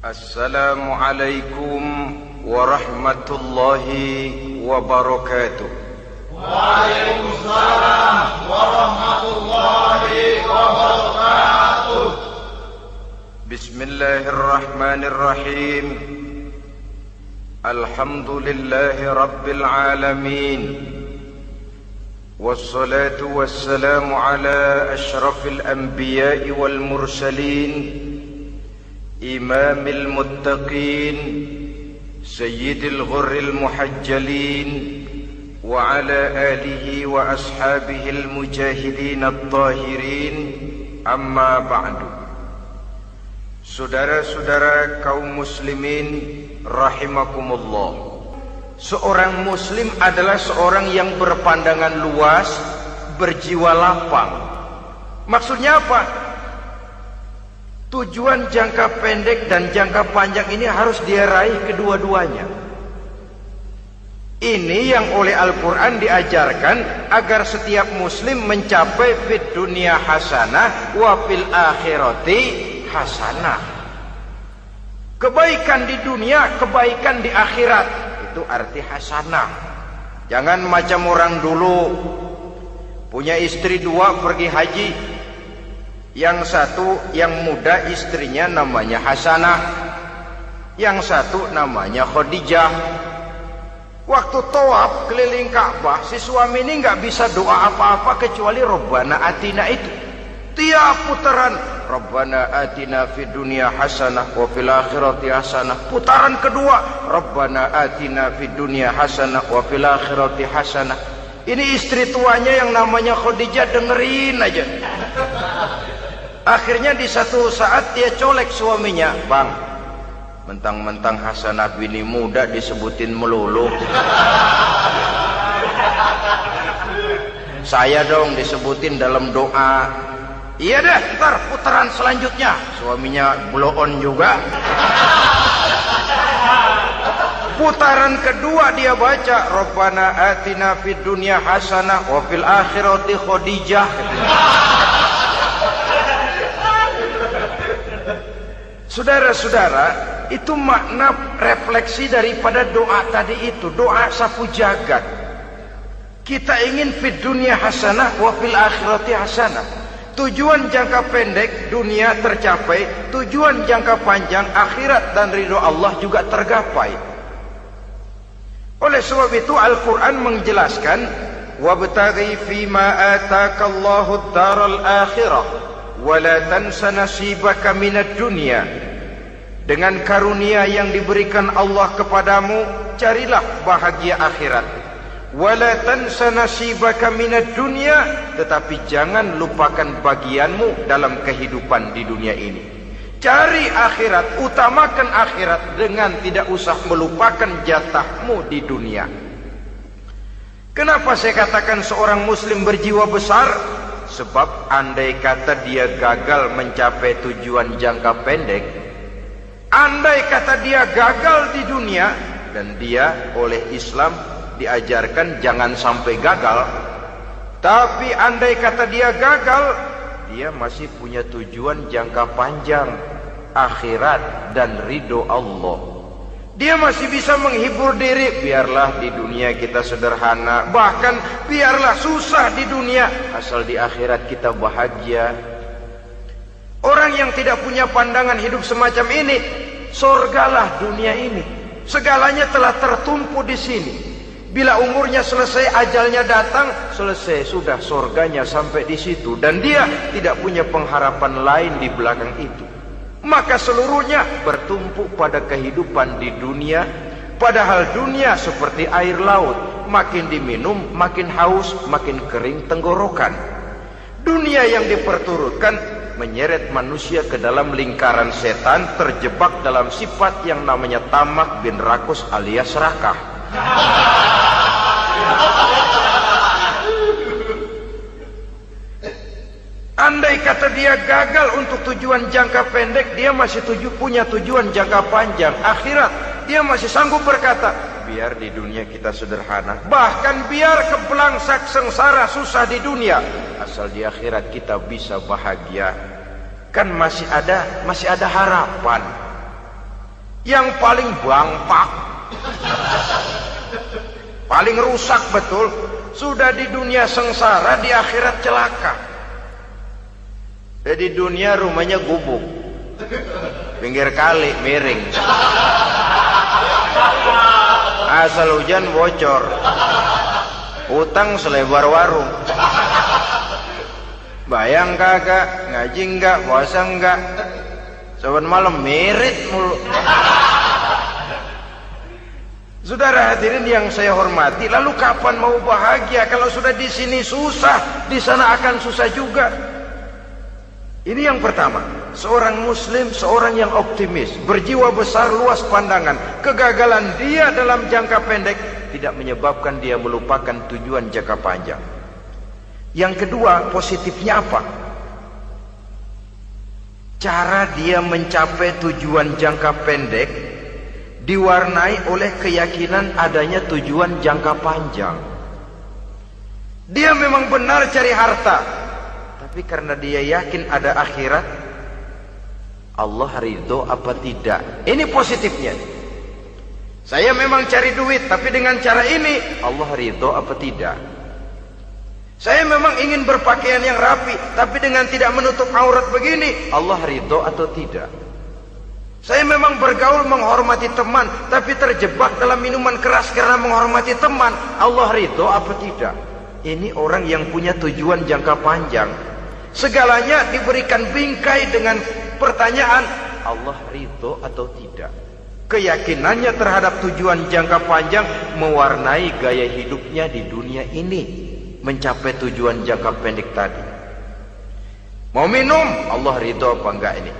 Assalamualaikum warahmatullahi wabarakatuh. Waalaikumsalam warahmatullahi wabarakatuh. Bismillahirrahmanirrahim. Alhamdulillahi rabbil alamin. Wassalatu wassalamu ala ashrafil anbiya'i wal mursalin, imamil muttaqin, sayyidil ghurril muhajjalin, wa ala alihi wa ashabihil mujahidin at-tahirin, amma ba'du. Saudara-saudara kaum muslimin rahimakumullah. Seorang muslim adalah seorang yang berpandangan luas, berjiwa lapang. Maksudnya apa? Tujuan jangka pendek dan jangka panjang ini harus dia raih kedua-duanya. Ini yang oleh Al-Quran diajarkan agar setiap muslim mencapai fid dunya hasanah wa fil akhirati hasanah. Kebaikan di dunia, kebaikan di akhirat. Itu arti hasanah. Jangan macam orang dulu, punya istri dua pergi haji. Yang satu yang muda istrinya namanya Hasanah, yang satu namanya Khadijah. Waktu tawaf keliling Ka'bah, si suami ini nggak bisa doa apa-apa kecuali Rabbana Atina itu. Tiap putaran Rabbana Atina fid dunya hasanah wa fil akhirati hasanah. Putaran kedua Rabbana Atina fid dunya hasanah wa fil akhirati hasanah. Ini istri tuanya yang namanya Khadijah dengerin aja. Akhirnya di satu saat dia colek suaminya, "Bang, mentang-mentang Hasanah bini muda disebutin melulu. Saya dong disebutin dalam doa." "Iya deh, ntar putaran selanjutnya." Suaminya blow on juga. Putaran kedua dia baca Rabbana Atina fid dunya hasanah wa fil akhirati Khadijah. Saudara-saudara, itu makna refleksi daripada doa tadi itu, doa sapu jagat. Kita ingin fid dunya hasanah wa fil akhirati hasanah. Tujuan jangka pendek dunia tercapai, tujuan jangka panjang akhirat dan ridho Allah juga tergapai. Oleh sebab itu Al-Quran menjelaskan, wabtaghi fima atakallahu ad-daral akhirah wa la tansa nasibaka minad dunya. Dengan karunia yang diberikan Allah kepadamu, carilah bahagia akhirat. Wala tansa nasibaka minad dunya, tetapi jangan lupakan bagianmu dalam kehidupan di dunia ini. Cari akhirat, utamakan akhirat dengan tidak usah melupakan jatahmu di dunia. Kenapa saya katakan seorang muslim berjiwa besar? Sebab andai kata dia gagal mencapai tujuan jangka pendek, andai kata dia gagal di dunia, dan dia oleh Islam diajarkan jangan sampai gagal, tapi andai kata dia gagal, dia masih punya tujuan jangka panjang, akhirat dan ridho Allah. Dia masih bisa menghibur diri, biarlah di dunia kita sederhana, bahkan biarlah susah di dunia, asal di akhirat kita bahagia. Orang yang tidak punya pandangan hidup semacam ini, sorgalah dunia ini, segalanya telah tertumpu di sini. Bila umurnya selesai, ajalnya datang, selesai sudah sorganya sampai di situ, dan dia tidak punya pengharapan lain di belakang itu. Maka seluruhnya bertumpu pada kehidupan di dunia, padahal dunia seperti air laut, makin diminum makin haus, makin kering tenggorokan. Dunia yang diperturutkan menyeret manusia ke dalam lingkaran setan, terjebak dalam sifat yang namanya tamak bin rakus alias serakah. Andai kata dia gagal untuk tujuan jangka pendek, dia masih punya tujuan jangka panjang, akhirat. Dia masih sanggup berkata, biar di dunia kita sederhana, bahkan biar kebelangsak sengsara susah di dunia, asal di akhirat kita bisa bahagia. Kan masih ada harapan. yang paling bangpak, paling rusak betul. Sudah di dunia sengsara, di akhirat celaka. Di dunia rumahnya gubuk, pinggir kali miring, asal hujan bocor, utang selebar warung. Bayang kagak, ngaji enggak, puasa enggak, saban malam merit mulu. Saudara hadirin yang saya hormati, lalu kapan mau bahagia kalau sudah di sini susah, di sana akan susah juga. Ini yang pertama, seorang muslim, seorang yang optimis, berjiwa besar, luas pandangan. Kegagalan dia dalam jangka pendek tidak menyebabkan dia melupakan tujuan jangka panjang. Yang kedua, positifnya apa? Cara dia mencapai tujuan jangka pendek diwarnai oleh keyakinan adanya tujuan jangka panjang. Dia memang benar cari harta, tapi karena dia yakin ada akhirat, Allah ridho apa tidak. Ini positifnya. Saya memang cari duit, tapi dengan cara ini Allah ridho apa tidak. Saya memang ingin berpakaian yang rapi, tapi dengan tidak menutup aurat begini, Allah ridho atau tidak. Saya memang bergaul menghormati teman, tapi terjebak dalam minuman keras karena menghormati teman, Allah ridho apa tidak. Ini orang yang punya tujuan jangka panjang. Segalanya diberikan bingkai dengan pertanyaan, Allah ridho atau tidak. Keyakinannya terhadap tujuan jangka panjang mewarnai gaya hidupnya di dunia ini, mencapai tujuan jangka pendek tadi. Mau minum, Allah ridho apa enggak ini.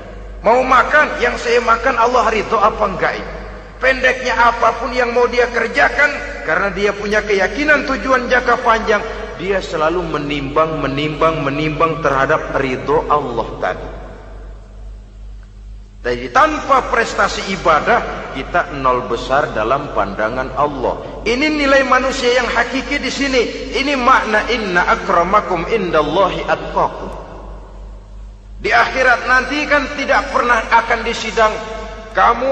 Mau makan, yang saya makan Allah ridho apa enggak ini. Pendeknya apapun yang mau dia kerjakan, karena dia punya keyakinan tujuan jangka panjang, dia selalu menimbang terhadap ridho Allah tadi. Jadi tanpa prestasi ibadah, kita nol besar dalam pandangan Allah. Ini nilai manusia yang hakiki di sini. Ini makna inna akramakum indallahi atqakum. Di akhirat nanti kan tidak pernah akan disidang, kamu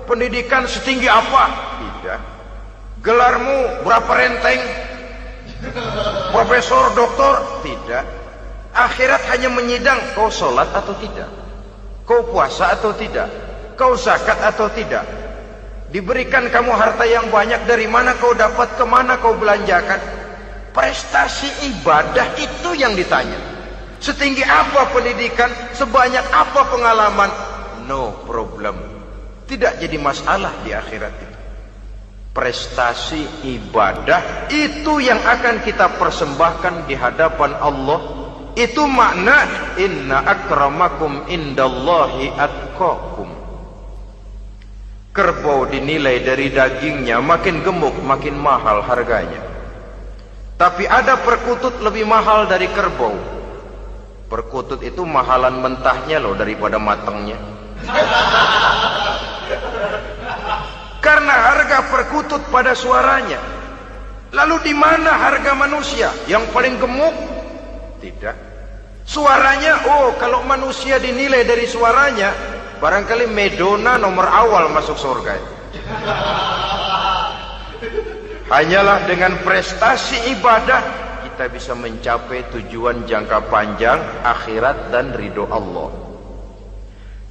pendidikan setinggi apa? Tidak. Gelarmu berapa renteng? Profesor, doktor? Tidak. Akhirat hanya menyidang, kau sholat atau tidak? Kau puasa atau tidak? Kau zakat atau tidak? Diberikan kamu harta yang banyak, dari mana kau dapat, kemana kau belanjakan? Prestasi ibadah itu yang ditanya. Setinggi apa pendidikan, sebanyak apa pengalaman, no problem. Tidak jadi masalah di akhirat itu. Prestasi ibadah itu yang akan kita persembahkan di hadapan Allah. Itu makna inna akramakum indallahi atqakum. Kerbau dinilai dari dagingnya, makin gemuk makin mahal harganya. Tapi ada perkutut lebih mahal dari kerbau. Perkutut itu mahalan mentahnya loh daripada matangnya. Karena harga perkutut pada suaranya. Lalu di mana harga manusia yang paling gemuk? Tidak. Suaranya, oh kalau manusia dinilai dari suaranya, barangkali Madonna nomor awal masuk surga. Hanyalah dengan prestasi ibadah kita bisa mencapai tujuan jangka panjang, akhirat dan ridho Allah.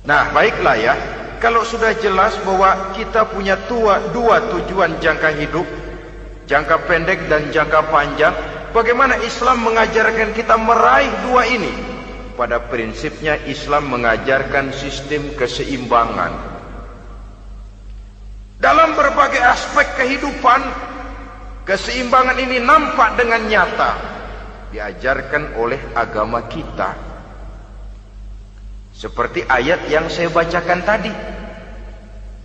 Nah baiklah ya, kalau sudah jelas bahwa kita punya dua tujuan jangka hidup, jangka pendek dan jangka panjang, bagaimana Islam mengajarkan kita meraih dua ini? Pada prinsipnya Islam mengajarkan sistem keseimbangan. Dalam berbagai aspek kehidupan, keseimbangan ini nampak dengan nyata diajarkan oleh agama kita. Seperti ayat yang saya bacakan tadi.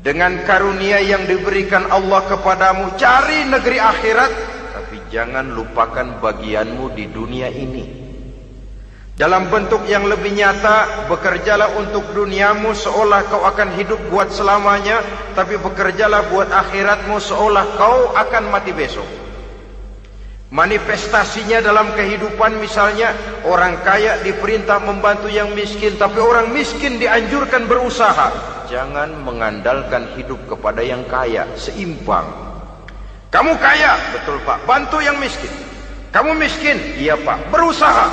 Dengan karunia yang diberikan Allah kepadamu, cari negeri akhirat, tapi jangan lupakan bagianmu di dunia ini. Dalam bentuk yang lebih nyata, bekerjalah untuk duniamu seolah kau akan hidup buat selamanya, tapi bekerjalah buat akhiratmu seolah kau akan mati besok. Manifestasinya dalam kehidupan, misalnya orang kaya diperintah membantu yang miskin, tapi orang miskin dianjurkan berusaha. jangan mengandalkan hidup kepada yang kaya, seimbang. Kamu kaya, betul Pak, bantu yang miskin. Kamu miskin, iya Pak, berusaha,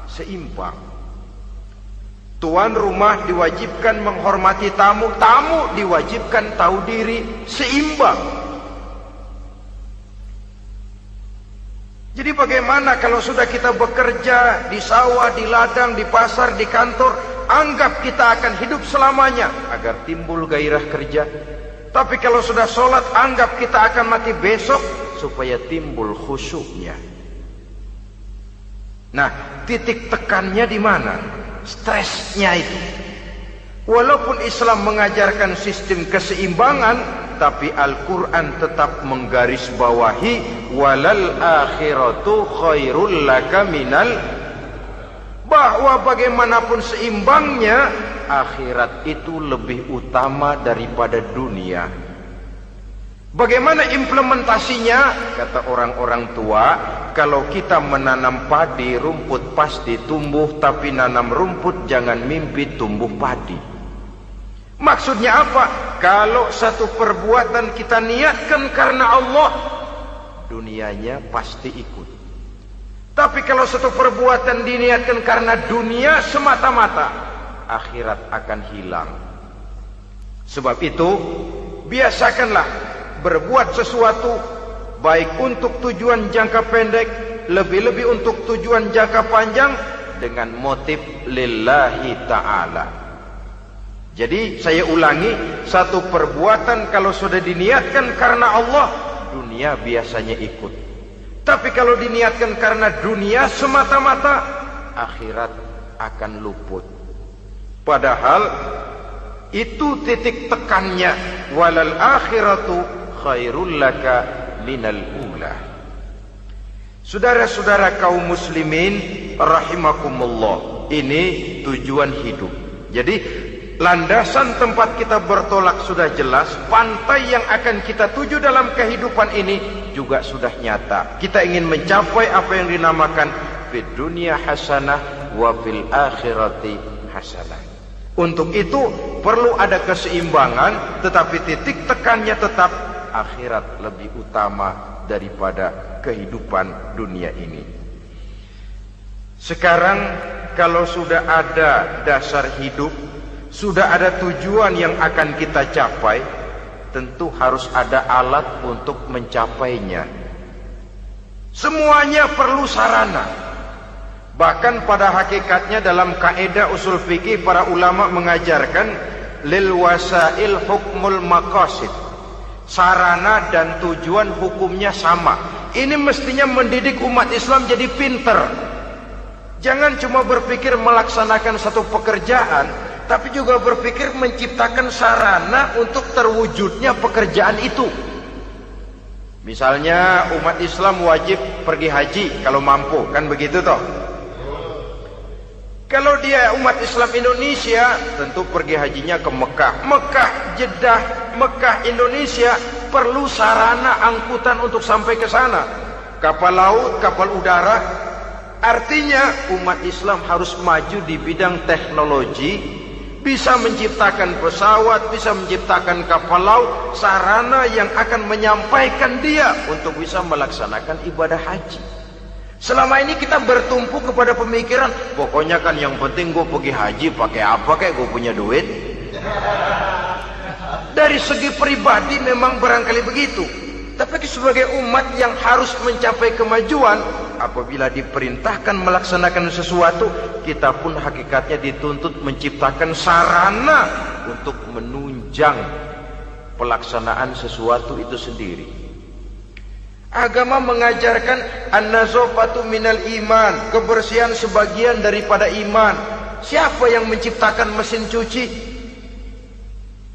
seimbang. Tuan rumah diwajibkan menghormati tamu, tamu diwajibkan tahu diri, seimbang. Jadi bagaimana kalau sudah kita bekerja di sawah, di ladang, di pasar, di kantor, anggap kita akan hidup selamanya agar timbul gairah kerja. Tapi kalau sudah sholat, anggap kita akan mati besok supaya timbul khusyuknya. Nah, titik tekannya di mana? Stresnya itu. Walaupun Islam mengajarkan sistem keseimbangan, tapi Al-Quran tetap menggarisbawahi walal akhiratu khairul laka minal, bahwa bagaimanapun seimbangnya, akhirat itu lebih utama daripada dunia. Bagaimana implementasinya? Kata orang-orang tua, kalau kita menanam padi, rumput pasti tumbuh, tapi nanam rumput jangan mimpi tumbuh padi. Maksudnya apa? Kalau satu perbuatan kita niatkan karena Allah, dunianya pasti ikut. Tapi kalau satu perbuatan diniatkan karena dunia semata-mata, akhirat akan hilang. Sebab itu, biasakanlah berbuat sesuatu baik untuk tujuan jangka pendek, lebih-lebih untuk tujuan jangka panjang, dengan motif lillahi ta'ala. Jadi saya ulangi, satu perbuatan kalau sudah diniatkan karena Allah, dunia biasanya ikut. Tapi kalau diniatkan karena dunia semata-mata, akhirat akan luput. Padahal itu titik tekannya, walal akhiratu khairul laka minal ula. Saudara-saudara kaum muslimin rahimakumullah, ini tujuan hidup. Jadi landasan tempat kita bertolak sudah jelas, pantai yang akan kita tuju dalam kehidupan ini juga sudah nyata. Kita ingin mencapai apa yang dinamakan fid dunya hasanah wa fil akhirati hasanah. Untuk itu perlu ada keseimbangan, tetapi titik tekannya tetap akhirat lebih utama daripada kehidupan dunia ini. Sekarang kalau sudah ada dasar hidup, sudah ada tujuan yang akan kita capai, tentu harus ada alat untuk mencapainya. Semuanya perlu sarana. Bahkan pada hakikatnya dalam kaidah usul fikih para ulama mengajarkan lil wasail hukmul maqasid. Sarana dan tujuan hukumnya sama. Ini mestinya mendidik umat Islam jadi pinter. Jangan cuma berpikir melaksanakan satu pekerjaan, tapi juga berpikir menciptakan sarana untuk terwujudnya pekerjaan itu. Misalnya umat Islam wajib pergi haji kalau mampu, kan begitu toh? Kalau dia umat Islam Indonesia, tentu pergi hajinya ke Mekah. Mekah, Jeddah, Mekah, Indonesia, perlu sarana angkutan untuk sampai ke sana. Kapal laut, kapal udara. Artinya umat Islam harus maju di bidang teknologi, bisa menciptakan pesawat, bisa menciptakan kapal laut, sarana yang akan menyampaikan dia untuk bisa melaksanakan ibadah haji. Selama ini kita bertumpu kepada pemikiran, pokoknya kan yang penting gue pergi haji pakai apa kayak gue punya duit. Dari segi pribadi memang barangkali begitu. Tapi sebagai umat yang harus mencapai kemajuan, apabila diperintahkan melaksanakan sesuatu, kita pun hakikatnya dituntut menciptakan sarana untuk menunjang pelaksanaan sesuatu itu sendiri. Agama mengajarkan an-nazafatu minal iman, kebersihan sebagian daripada iman. Siapa yang menciptakan mesin cuci,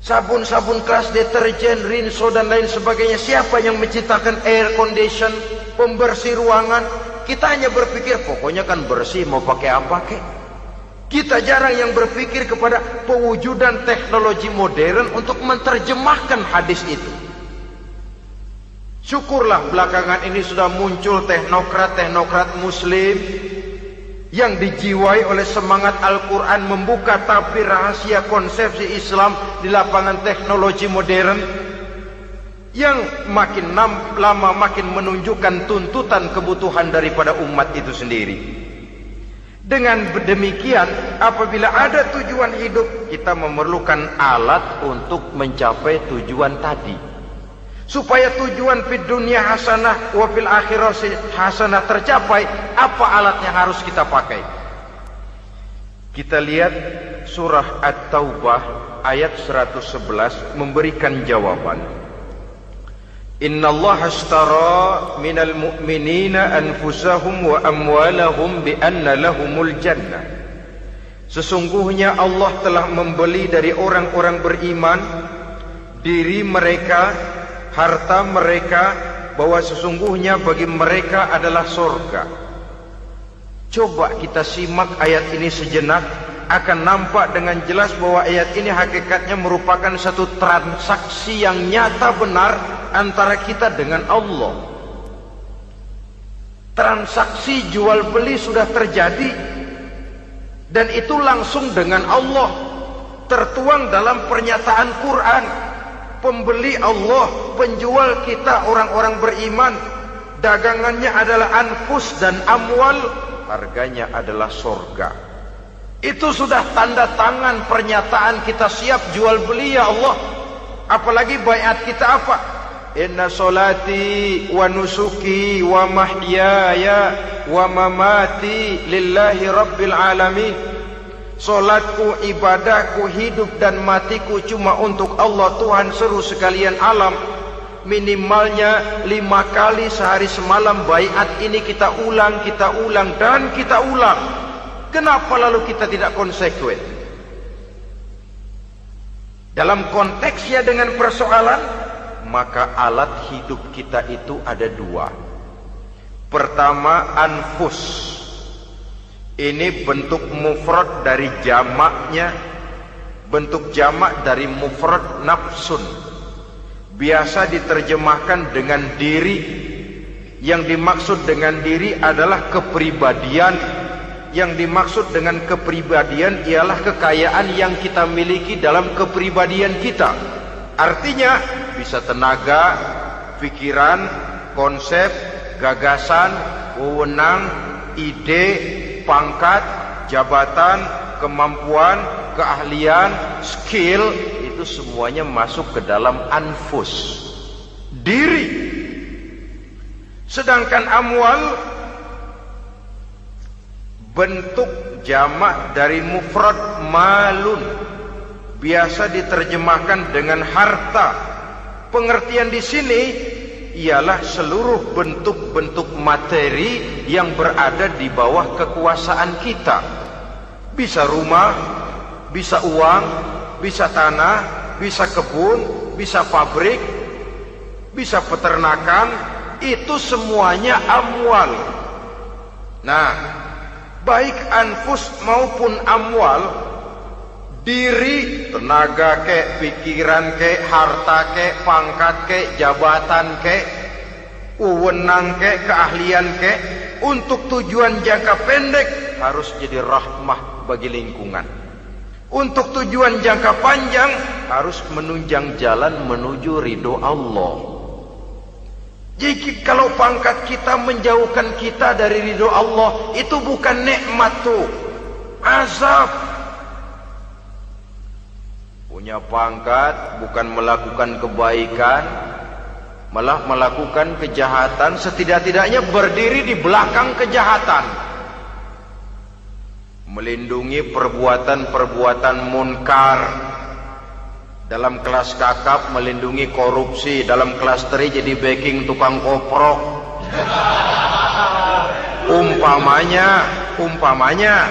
sabun-sabun keras, deterjen, rinso dan lain sebagainya? Siapa yang menciptakan air condition, pembersih ruangan? Kita hanya berpikir pokoknya kan bersih, mau pakai apa kek. Kita jarang yang berpikir kepada pewujudan teknologi modern untuk menerjemahkan hadis itu. Syukurlah belakangan ini sudah muncul teknokrat-teknokrat muslim yang dijiwai oleh semangat Al-Quran membuka tabir rahasia konsepsi Islam di lapangan teknologi modern, yang makin lama makin menunjukkan tuntutan kebutuhan daripada umat itu sendiri. Dengan demikian, apabila ada tujuan hidup, kita memerlukan alat untuk mencapai tujuan tadi. Supaya tujuan fid dunia hasanah wa fil akhirati hasanah tercapai, apa alat yang harus kita pakai? Kita lihat surah At-Taubah ayat 111 memberikan jawaban. Innallaha ashtara minal mu'minina anfusahum wa amwalahum bi anna lahumul jannah. Sesungguhnya Allah telah membeli dari orang-orang beriman diri mereka, harta mereka, bahwa sesungguhnya bagi mereka adalah surga. Coba kita simak ayat ini sejenak, akan nampak dengan jelas bahwa ayat ini hakikatnya merupakan satu transaksi yang nyata benar antara kita dengan Allah. Transaksi jual beli sudah terjadi, dan itu langsung dengan Allah, tertuang dalam pernyataan Quran. Pembeli Allah, penjual kita orang-orang beriman, dagangannya adalah anfus dan amwal, harganya adalah surga. Itu sudah tanda tangan pernyataan kita siap jual beli ya Allah. Apalagi baiat kita apa? Inna solati wa nusuki wa mahyaya wa mamati lillahi rabbil alamin. Solatku, ibadahku, hidup dan matiku cuma untuk Allah Tuhan seluruh sekalian alam. Minimalnya 5 kali sehari semalam baiat ini kita ulang dan kita ulang. Kenapa lalu kita tidak konsekuen? Dalam konteksnya dengan persoalan, maka alat hidup kita itu ada 2. Pertama, anfus. Ini bentuk mufrad dari jamaknya, bentuk jamak dari mufrad nafsun. Biasa diterjemahkan dengan diri. Yang dimaksud dengan diri adalah kepribadian. Yang dimaksud dengan kepribadian ialah kekayaan yang kita miliki dalam kepribadian kita. Artinya bisa tenaga, pikiran, konsep, gagasan, wewenang, ide, pangkat, jabatan, kemampuan, keahlian, skill, itu semuanya masuk ke dalam anfus, diri. Sedangkan amwal bentuk jamak dari mufrad malun, biasa diterjemahkan dengan harta. Pengertian di sini ialah seluruh bentuk-bentuk materi yang berada di bawah kekuasaan kita. Bisa rumah, bisa uang, bisa tanah, bisa kebun, bisa pabrik, bisa peternakan, itu semuanya amwal. Nah, baik anfus maupun amwal, diri, tenaga ke, pikiran ke, harta ke, pangkat ke, jabatan ke, wewenang ke, keahlian ke, untuk tujuan jangka pendek harus jadi rahmah bagi lingkungan. Untuk tujuan jangka panjang harus menunjang jalan menuju ridho Allah. Jadi kalau pangkat kita menjauhkan kita dari ridho Allah, itu bukan nikmat tuh, azab. Punya pangkat bukan melakukan kebaikan, malah melakukan kejahatan, setidak-tidaknya berdiri di belakang kejahatan, melindungi perbuatan-perbuatan munkar. Dalam kelas kakap melindungi korupsi, dalam kelas teri jadi backing tukang koprok. Umpamanya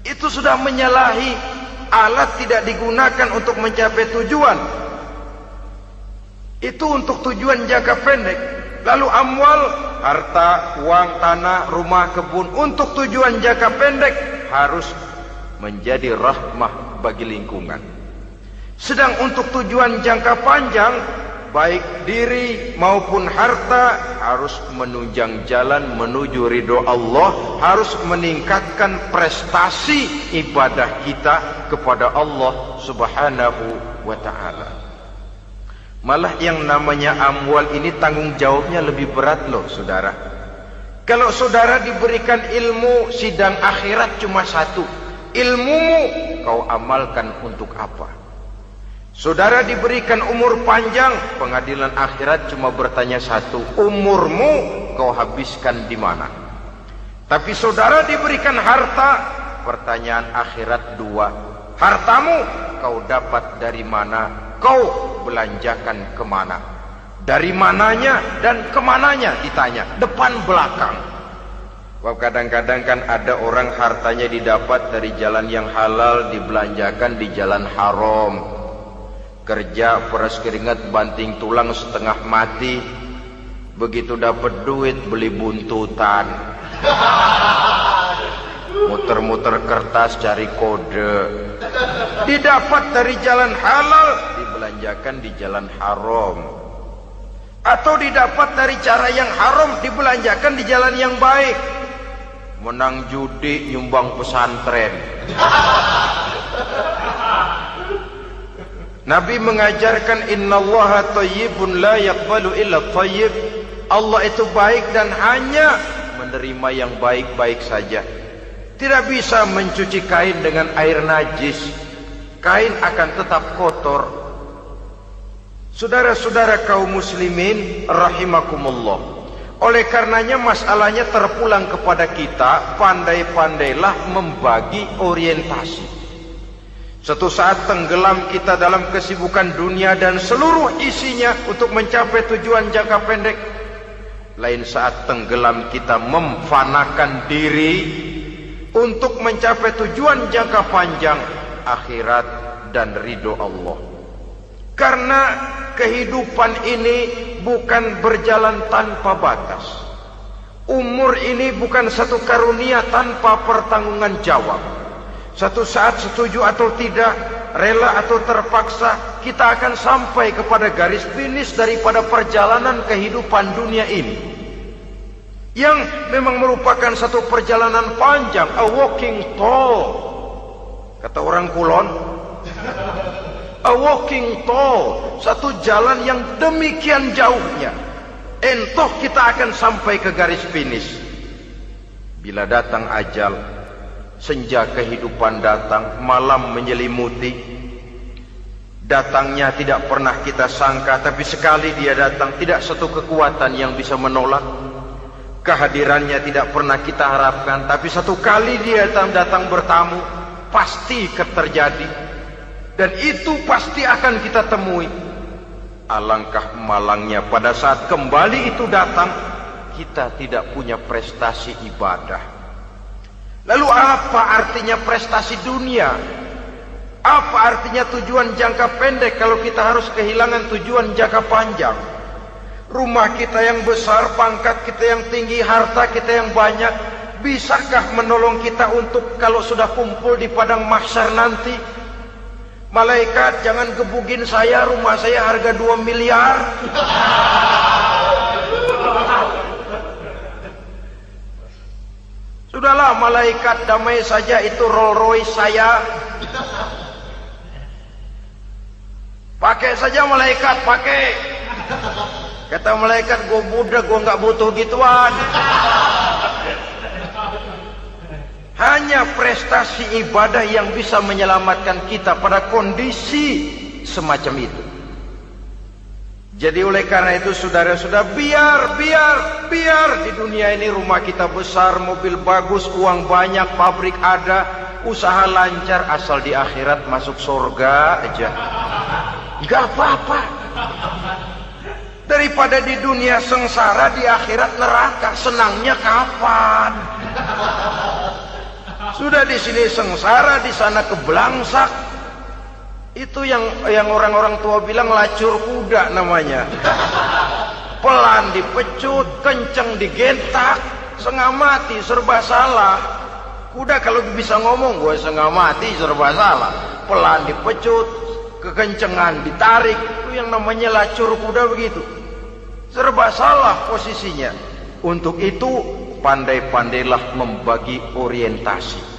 itu sudah menyalahi. Alat tidak digunakan untuk mencapai tujuan, itu untuk tujuan jangka pendek. Lalu amwal, harta, uang, tanah, rumah, kebun, untuk tujuan jangka pendek harus menjadi rahmah bagi lingkungan. Sedang untuk tujuan jangka panjang, baik diri maupun harta, harus menunjang jalan menuju ridho Allah, harus meningkatkan prestasi ibadah kita kepada Allah Subhanahu wa ta'ala. Malah yang namanya amwal ini tanggung jawabnya lebih berat loh saudara. Kalau saudara diberikan ilmu, sidang akhirat cuma satu, ilmumu kau amalkan untuk apa? Saudara diberikan umur panjang, pengadilan akhirat cuma bertanya satu, umurmu kau habiskan di mana? Tapi saudara diberikan harta, pertanyaan akhirat dua, hartamu kau dapat dari mana? Kau belanjakan kemana? Dari mananya dan kemananya ditanya, depan belakang. Wah, kadang-kadang kan ada orang hartanya didapat dari jalan yang halal, dibelanjakan di jalan haram. Kerja peras keringat banting tulang setengah mati, begitu dapat duit beli buntutan, muter-muter kertas cari kode. Didapat dari jalan halal, dibelanjakan di jalan haram. Atau didapat dari cara yang haram, dibelanjakan di jalan yang baik. Menang judi, nyumbang pesantren. Nabi mengajarkan innallaha thayyibun la yaqbalu illa thayyib. Allah itu baik dan hanya menerima yang baik-baik saja. Tidak bisa mencuci kain dengan air najis. Kain akan tetap kotor. Saudara-saudara kaum muslimin rahimakumullah. Oleh karenanya masalahnya terpulang kepada kita, pandai-pandailah membagi orientasi. Suatu saat tenggelam kita dalam kesibukan dunia dan seluruh isinya untuk mencapai tujuan jangka pendek. Lain saat tenggelam kita memfanakan diri untuk mencapai tujuan jangka panjang, akhirat dan ridho Allah. Karena kehidupan ini bukan berjalan tanpa batas. Umur ini bukan satu karunia tanpa pertanggungan jawab. Satu saat setuju atau tidak, rela atau terpaksa, kita akan sampai kepada garis finish daripada perjalanan kehidupan dunia ini, yang memang merupakan satu perjalanan panjang, a walking tall. Kata orang Kulon, a walking tall, satu jalan yang demikian jauhnya. Entoh kita akan sampai ke garis finish. Bila datang ajal, senja kehidupan datang, malam menyelimuti. Datangnya tidak pernah kita sangka, tapi sekali dia datang, tidak satu kekuatan yang bisa menolak. Kehadirannya tidak pernah kita harapkan, tapi satu kali dia datang bertamu, pasti terjadi. Dan itu pasti akan kita temui. Alangkah malangnya pada saat kembali itu datang, kita tidak punya prestasi ibadah. Lalu apa artinya prestasi dunia? Apa artinya tujuan jangka pendek kalau kita harus kehilangan tujuan jangka panjang? Rumah kita yang besar, pangkat kita yang tinggi, harta kita yang banyak, bisakah menolong kita untuk kalau sudah kumpul di padang mahsyar nanti? Malaikat, jangan gebugin saya, rumah saya harga 2 miliar. Sudahlah malaikat, damai saja, itu Rolls Royce saya. Pakai saja malaikat, pakai. Kata malaikat, gue budak, gue nggak butuh gituan. Hanya prestasi ibadah yang bisa menyelamatkan kita pada kondisi semacam itu. Jadi oleh karena itu saudara-saudara, biar di dunia ini rumah kita besar, mobil bagus, uang banyak, pabrik ada, usaha lancar, asal di akhirat masuk surga aja. Gak apa-apa. Daripada di dunia sengsara, di akhirat neraka, senangnya kapan? Sudah di sini sengsara, di sana keblangsak. Itu yang orang-orang tua bilang lacur kuda namanya. Pelan dipecut, kenceng digentak, setengah mati, serba salah. Kuda kalau bisa ngomong, gue setengah mati, serba salah. Pelan dipecut, kekencengan, ditarik. Itu yang namanya lacur kuda begitu. Serba salah posisinya. Untuk itu pandai-pandailah membagi orientasi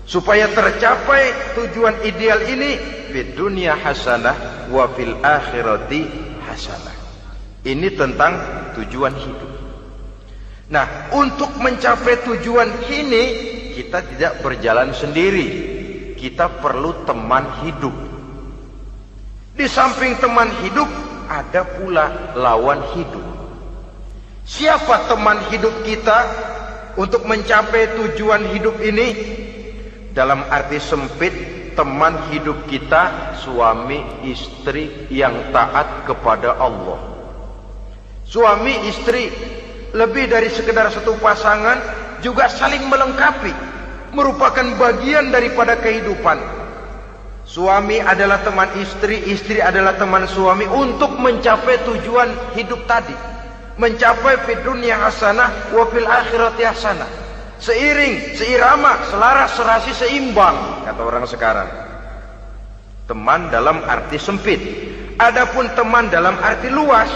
supaya tercapai tujuan ideal ini, fid dunya hasanah wa fil akhirati hasanah. Ini tentang tujuan hidup. Nah, untuk mencapai tujuan ini kita tidak berjalan sendiri. Kita perlu teman hidup. Di samping teman hidup ada pula lawan hidup. Siapa teman hidup kita untuk mencapai tujuan hidup ini? Dalam arti sempit, teman hidup kita suami istri yang taat kepada Allah. Suami istri lebih dari sekedar satu pasangan, juga saling melengkapi, merupakan bagian daripada kehidupan. Suami adalah teman istri, istri adalah teman suami untuk mencapai tujuan hidup tadi. Mencapai fid dunya hasanah wa fil akhirati hasanah. Seiring, seirama, selaras, serasi, seimbang, kata orang sekarang. Teman dalam arti sempit. Adapun teman dalam arti luas,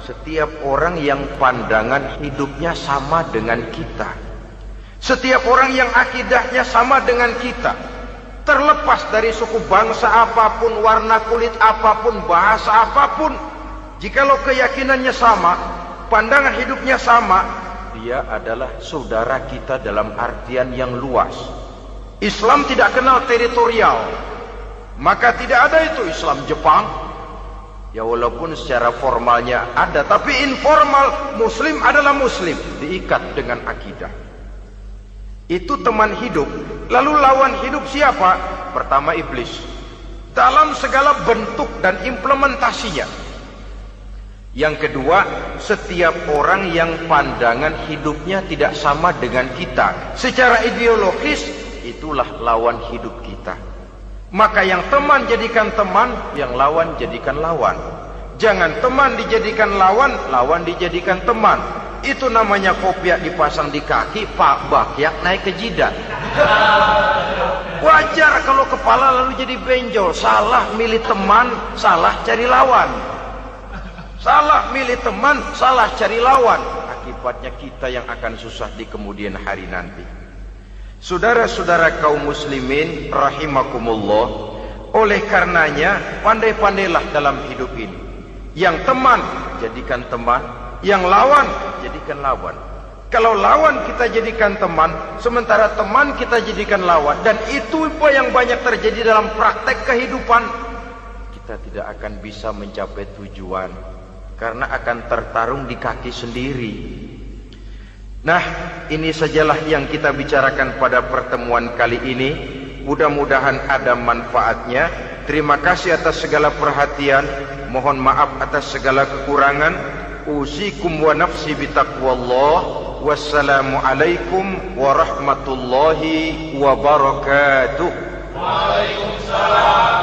setiap orang yang pandangan hidupnya sama dengan kita. Setiap orang yang akidahnya sama dengan kita. Terlepas dari suku bangsa apapun, warna kulit apapun, bahasa apapun, jikalau keyakinannya sama, pandangan hidupnya sama, dia adalah saudara kita dalam artian yang luas. Islam tidak kenal teritorial. Maka tidak ada itu Islam Jepang. Ya walaupun secara formalnya ada, tapi informal Muslim adalah Muslim, diikat dengan akidah. Itu teman hidup. Lalu lawan hidup siapa? Pertama iblis. Dalam segala bentuk dan implementasinya. Yang kedua, setiap orang yang pandangan hidupnya tidak sama dengan kita secara ideologis, itulah lawan hidup kita. Maka yang teman jadikan teman, yang lawan jadikan lawan. Jangan teman dijadikan lawan, lawan dijadikan teman. Itu namanya kopiah dipasang di kaki, pak bakyak naik ke jidat. Wajar kalau kepala lalu jadi benjol. Salah milih teman, salah cari lawan. Salah milih teman, salah cari lawan. Akibatnya kita yang akan susah di kemudian hari nanti. Saudara-saudara kaum muslimin rahimakumullah, oleh karenanya pandai-pandailah dalam hidup ini. Yang teman jadikan teman, yang lawan jadikan lawan. Kalau lawan kita jadikan teman, sementara teman kita jadikan lawan, dan itu yang banyak terjadi dalam praktek kehidupan, kita tidak akan bisa mencapai tujuan. Karena akan tertarung di kaki sendiri. Nah, ini sajalah yang kita bicarakan pada pertemuan kali ini. Mudah-mudahan ada manfaatnya. Terima kasih atas segala perhatian. Mohon maaf atas segala kekurangan. Usikum wa nafsi bitaqwallah. Wassalamualaikum warahmatullahi wabarakatuh. Waalaikumsalam.